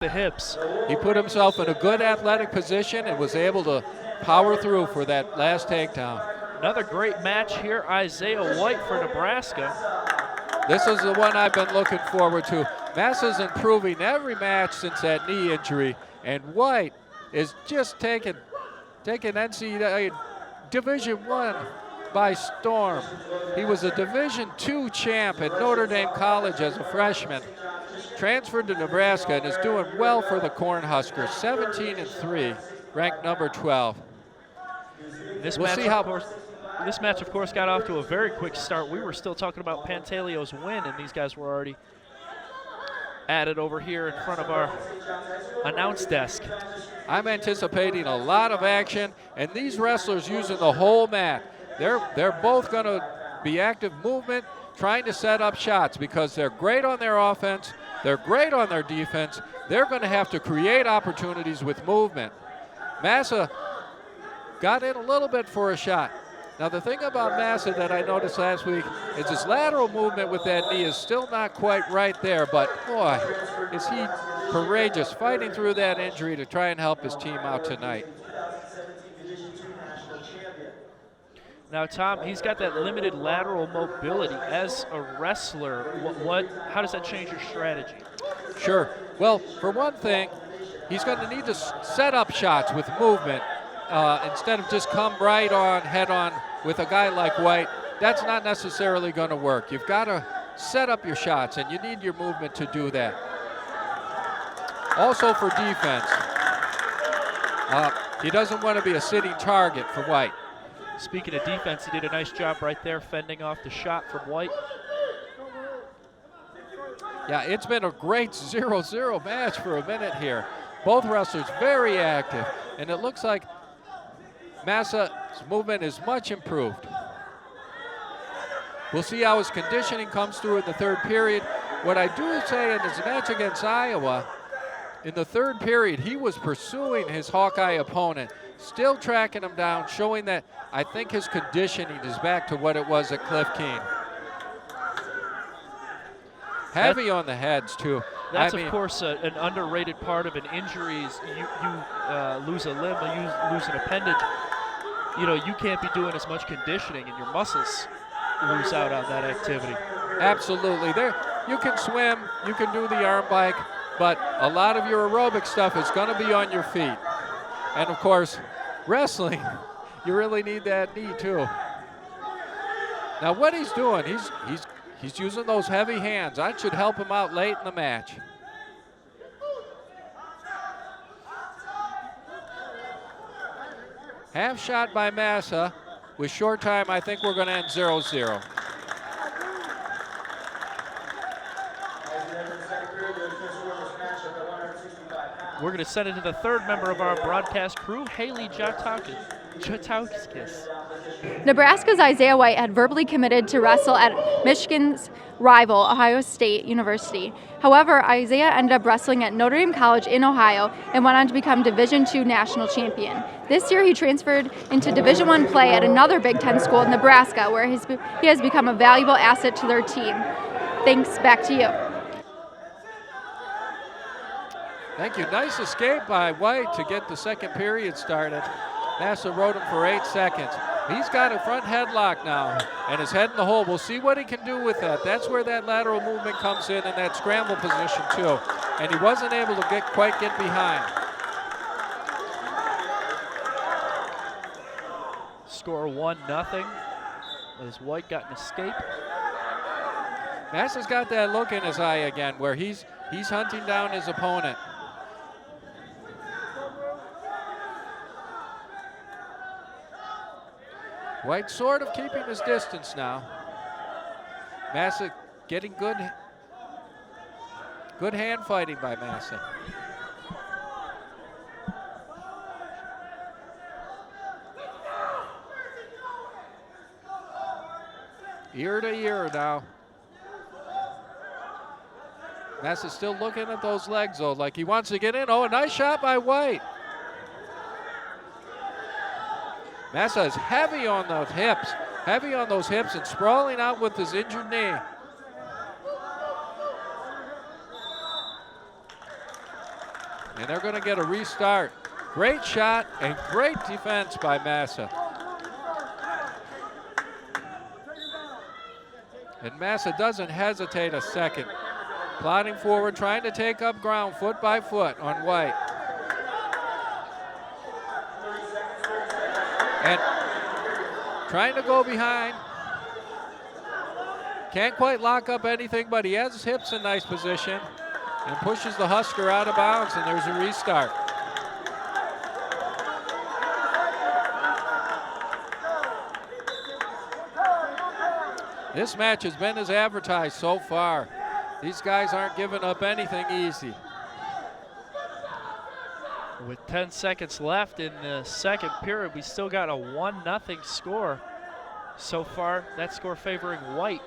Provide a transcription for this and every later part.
the hips. He put himself in a good athletic position and was able to power through for that last takedown. Another great match here, Isaiah White for Nebraska. This is the one I've been looking forward to. Massa's improving every match since that knee injury, and White is just taking NCAA Division I by storm. He was a Division II champ at Notre Dame College as a freshman, transferred to Nebraska, and is doing well for the Cornhuskers, 17-3, ranked number 12. This We'll match, see how. This match, of course, got off to a very quick start. We were still talking about Pantaleo's win, and these guys were already added over here in front of our announce desk. I'm anticipating a lot of action, and these wrestlers using the whole mat. They're both going to be active movement, trying to set up shots because they're great on their offense, they're great on their defense. They're going to have to create opportunities with movement. Massa got in a little bit for a shot. Now the thing about Massa that I noticed last week is his lateral movement with that knee is still not quite right there, but boy, is he courageous, fighting through that injury to try and help his team out tonight. Now, Tom, he's got that limited lateral mobility. As a wrestler, how does that change your strategy? Sure. Well, for one thing, he's going to need to set up shots with movement instead of just come right on, head on with a guy like White. That's not necessarily going to work. You've got to set up your shots, and you need your movement to do that. Also for defense, he doesn't want to be a sitting target for White. Speaking of defense, he did a nice job right there fending off the shot from White. Yeah, it's been a great 0-0 match for a minute here. Both wrestlers very active, and it looks like Massa's movement is much improved. We'll see how his conditioning comes through in the third period. What I do say in this match against Iowa, in the third period, he was pursuing his Hawkeye opponent, still tracking him down, showing that I think his conditioning is back to what it was at Cliff Keen. Heavy on the heads, too. That's, of course, an underrated part of an injury is you lose a limb, you lose an appendage. You know, you can't be doing as much conditioning, and your muscles lose out on that activity. Absolutely. You can swim, you can do the arm bike, but a lot of your aerobic stuff is going to be on your feet. And, of course, wrestling, you really need that knee, too. Now, what he's doing, he's using those heavy hands. That should help him out late in the match. Half shot by Massa. With short time, I think we're going to end 0-0. We're going to send it to the third member of our broadcast crew, Haley Jataukis. Nebraska's Isaiah White had verbally committed to wrestle at Michigan's rival, Ohio State University. However, Isaiah ended up wrestling at Notre Dame College in Ohio and went on to become Division II national champion. This year, he transferred into Division I play at another Big Ten school, Nebraska, where he has become a valuable asset to their team. Thanks, back to you. Thank you. Nice escape by White to get the second period started. Massa rode him for 8 seconds. He's got a front headlock now and is head in the hole. We'll see what he can do with that. That's where that lateral movement comes in and that scramble position too. And he wasn't able to quite get behind. Score 1-0 as White got an escape. Massa's got that look in his eye again where he's hunting down his opponent. White sort of keeping his distance now. Massa getting good hand fighting by Massa. Ear to ear now. Massa's still looking at those legs though, like he wants to get in. Oh, a nice shot by White. Massa is heavy on those hips and sprawling out with his injured knee. And they're going to get a restart. Great shot and great defense by Massa. And Massa doesn't hesitate a second. Plodding forward, trying to take up ground foot by foot on White. And trying to go behind. Can't quite lock up anything, but he has his hips in nice position and pushes the Husker out of bounds, and there's a restart. This match has been as advertised so far. These guys aren't giving up anything easy. With 10 seconds left in the second period, we still got a 1-0 score. So far, that score favoring White.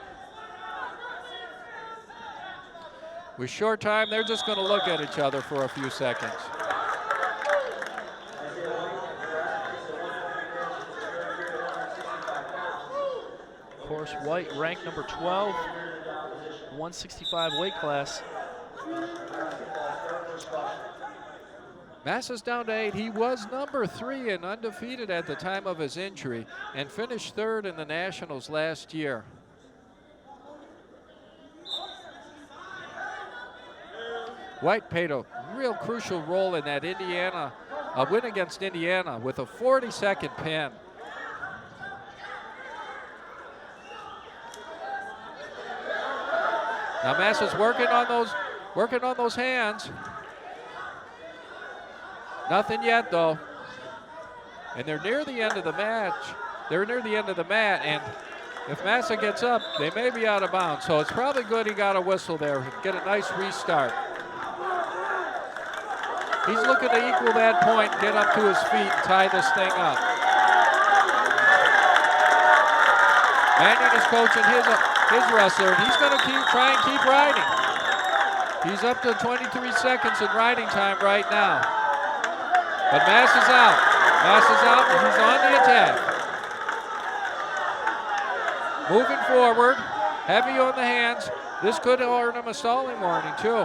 With short time, they're just going to look at each other for a few seconds. Of course, White ranked number 12, 165 weight class. Massa's down to 8. He was number 3 and undefeated at the time of his injury and finished 3rd in the Nationals last year. White played a real crucial role in that win against Indiana with a 40-second pin. Now Massa's working on those hands. Nothing yet though. And they're near the end of the match. They're near the end of the mat, and if Massa gets up, they may be out of bounds. So it's probably good he got a whistle there, get a nice restart. He's looking to equal that point, get up to his feet, and tie this thing up. Mannion is coaching his wrestler, and he's going to try and keep riding. He's up to 23 seconds in riding time right now. But Massa's out. Massa's out, and he's on the attack. Moving forward, heavy on the hands. This could earn him a stalling warning, too.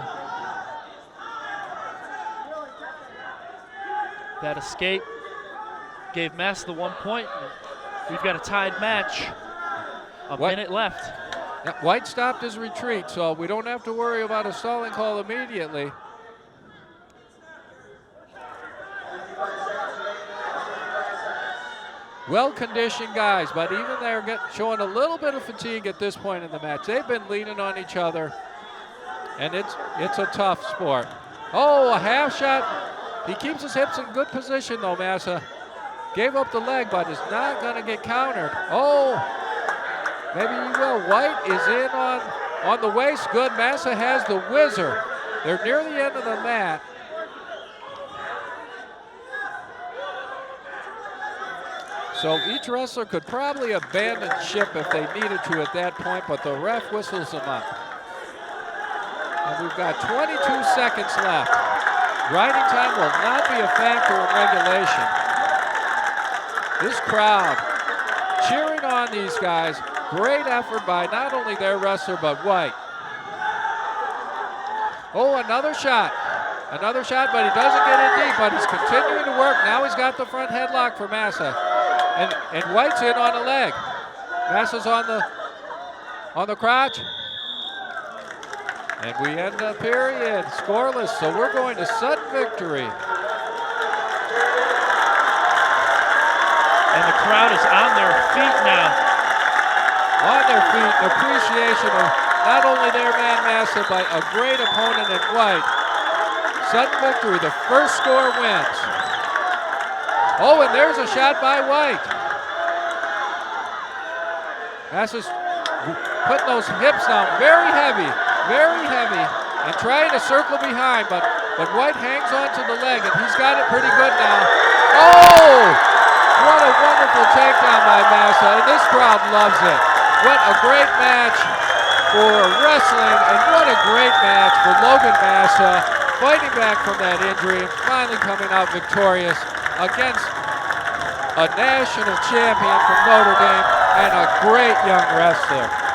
That escape gave Massa the 1 point. We've got a tied match. A minute left. White stopped his retreat, so we don't have to worry about a stalling call immediately. Well-conditioned guys, but even they're showing a little bit of fatigue at this point in the match. They've been leaning on each other, and it's a tough sport. Oh, a half shot. He keeps his hips in good position, though, Massa. Gave up the leg, but is not going to get countered. Oh, maybe he will. White is in on the waist. Good. Massa has the whizzer. They're near the end of the mat. So each wrestler could probably abandon ship if they needed to at that point, but the ref whistles them up. And we've got 22 seconds left. Riding time will not be a factor in regulation. This crowd cheering on these guys. Great effort by not only their wrestler, but White. Oh, another shot. Another shot, but he doesn't get it deep, but he's continuing to work. Now he's got the front headlock for Massa. And White's in on the leg. Massa's on the crotch. And we end the period scoreless, so we're going to sudden victory. And the crowd is on their feet now. On their feet, appreciation of not only their man Massa, but a great opponent in White. Sudden victory, the first score wins. Oh, and there's a shot by White. Massa's putting those hips down very heavy, and trying to circle behind, but White hangs on to the leg, and he's got it pretty good now. Oh, what a wonderful takedown by Massa, and this crowd loves it. What a great match for wrestling, and what a great match for Logan Massa, fighting back from that injury and finally coming out victorious against a national champion from Notre Dame and a great young wrestler.